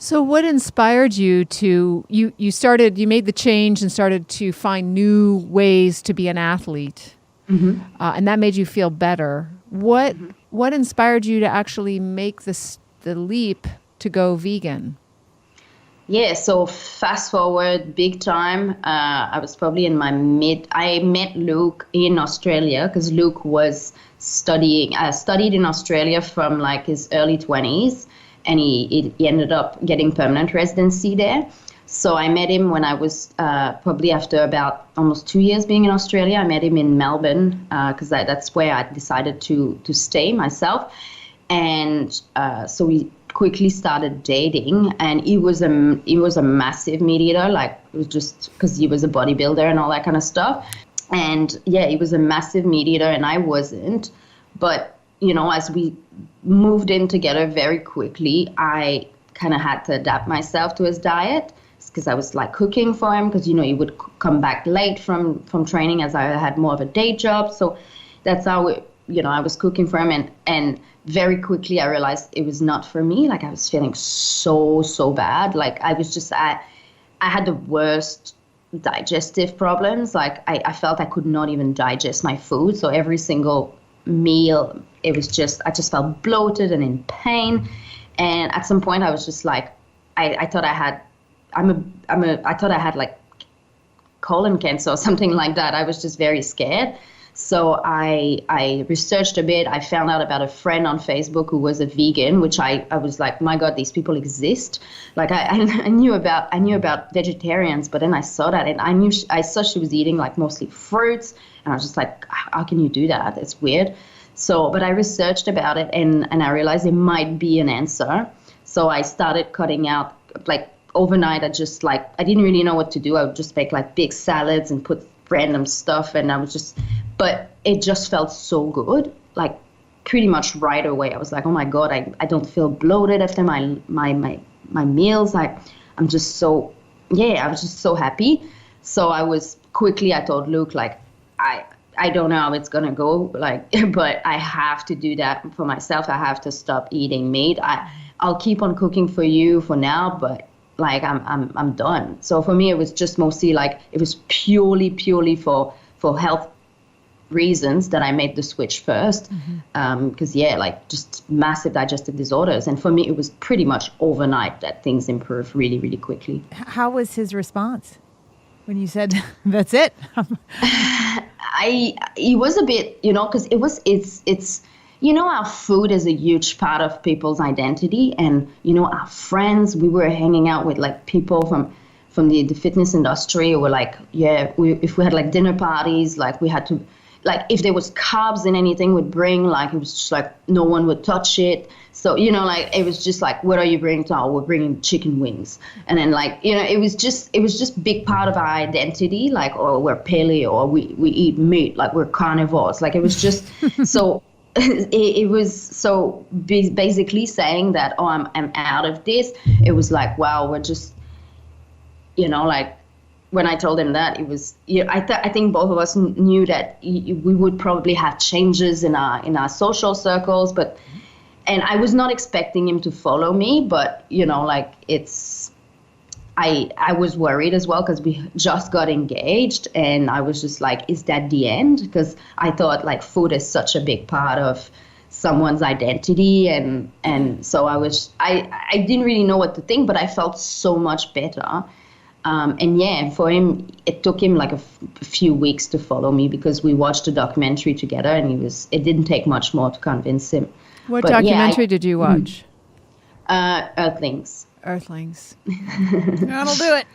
So what inspired you to, you made the change and started to find new ways to be an athlete, and that made you feel better. What inspired you to actually make the leap to go vegan? Yeah, so fast forward big time. I was probably in my I met Luke in Australia because Luke was studied in Australia from like his early 20s, and he ended up getting permanent residency there. So I met him when I was probably after about almost 2 years being in Australia. I met him in Melbourne because that's where I decided to stay myself. And so we quickly started dating, and he was a massive meat eater. Like, it was just because he was a bodybuilder and all that kind of stuff. And yeah, he was a massive meat eater and I wasn't. But as we moved in together very quickly, I kind of had to adapt myself to his diet because I was like cooking for him because, he would come back late from training as I had more of a day job. So that's how, I was cooking for him. And very quickly I realized it was not for me. Like, I was feeling so bad. Like, I was just, I had the worst digestive problems. Like, I felt I could not even digest my food. So every single meal, I just felt bloated and in pain. And at some point I was just like, I thought I had, I thought I had like colon cancer or something like that. I was just very scared. So I researched a bit. I found out about a friend on Facebook who was a vegan, which I was like, my God, these people exist. Like, I knew about vegetarians, but then I saw that, and I saw she was eating like mostly fruits, and I was just like, how can you do that? It's weird. So, but I researched about it, and I realized it might be an answer. So I started cutting out, like, overnight. I didn't really know what to do. I would just make like big salads and put random stuff, and but it just felt so good. Like, pretty much right away I was like, oh my God, I don't feel bloated after my meals. I'm just so, I was just so happy. So I told Luke, like, I don't know how it's gonna go, like, but I have to do that for myself. I have to stop eating meat. I'll keep on cooking for you for now, but like, I'm done. So for me, it was just mostly like, it was purely for health reasons that I made the switch first. Because like, just massive digestive disorders. And for me, it was pretty much overnight that things improved really, really quickly. How was his response when you said, that's it? He was a bit, because it's our food is a huge part of people's identity. And, our friends, we were hanging out with like people from the fitness industry who were like, if we had like dinner parties, like we had to, like, if there was carbs in anything we'd bring, like, it was just like, no one would touch it. So, like, it was just like, what are you bringing to we're bringing chicken wings. And then like, it was just big part of our identity. Like, or we're paleo, or we eat meat, like we're carnivores. Like, it was just, so it was so basically saying that, oh, I'm out of this. It was like, wow, we're just, like, when I told him that, it was, I think both of us knew that we would probably have changes in our social circles, and I was not expecting him to follow me, but like, I was worried as well because we just got engaged, and I was just like, is that the end? Because I thought like food is such a big part of someone's identity, and so I didn't really know what to think, but I felt so much better. And for him, it took him like a few weeks to follow me because we watched a documentary together, and it didn't take much more to convince him. What documentary did you watch? Earthlings. Earthlings. That'll do it.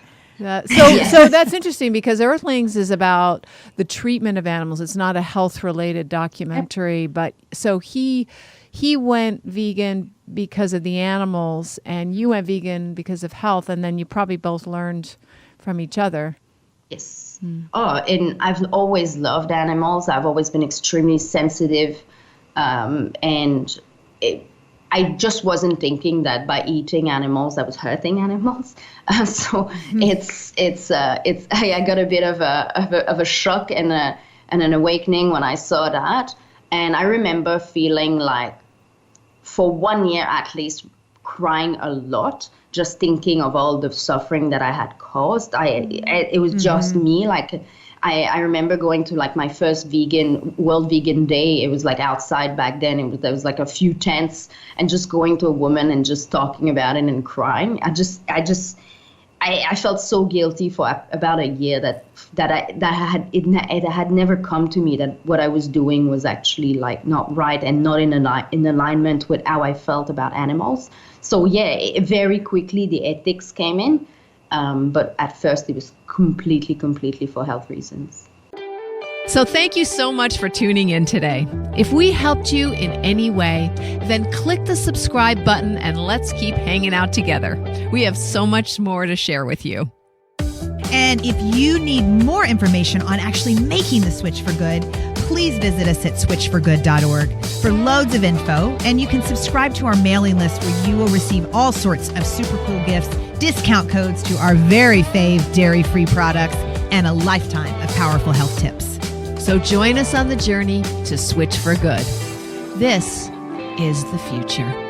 So that's interesting because Earthlings is about the treatment of animals. It's not a health-related documentary, but so he went vegan because of the animals, and you went vegan because of health, and then you probably both learned from each other. Yes. Oh, and I've always loved animals. I've always been extremely sensitive, and I just wasn't thinking that by eating animals, I was hurting animals. So I got a bit of a shock and an awakening when I saw that. And I remember feeling like, for 1 year at least, crying a lot, just thinking of all the suffering that I had caused. It was just me. Like, I remember going to like my first World Vegan Day. It was like outside back then. There was like a few tents, and just going to a woman and just talking about it and crying. I felt so guilty for about a year it had never come to me that what I was doing was actually like not right and not in alignment with how I felt about animals. So yeah, very quickly the ethics came in. But at first it was completely for health reasons. So thank you so much for tuning in today. If we helped you in any way, then click the subscribe button and let's keep hanging out together. We have so much more to share with you. And if you need more information on actually making the switch for good, please visit us at switchforgood.org for loads of info. And you can subscribe to our mailing list where you will receive all sorts of super cool gifts, discount codes to our very fave dairy-free products, and a lifetime of powerful health tips. So join us on the journey to switch for good. This is the future.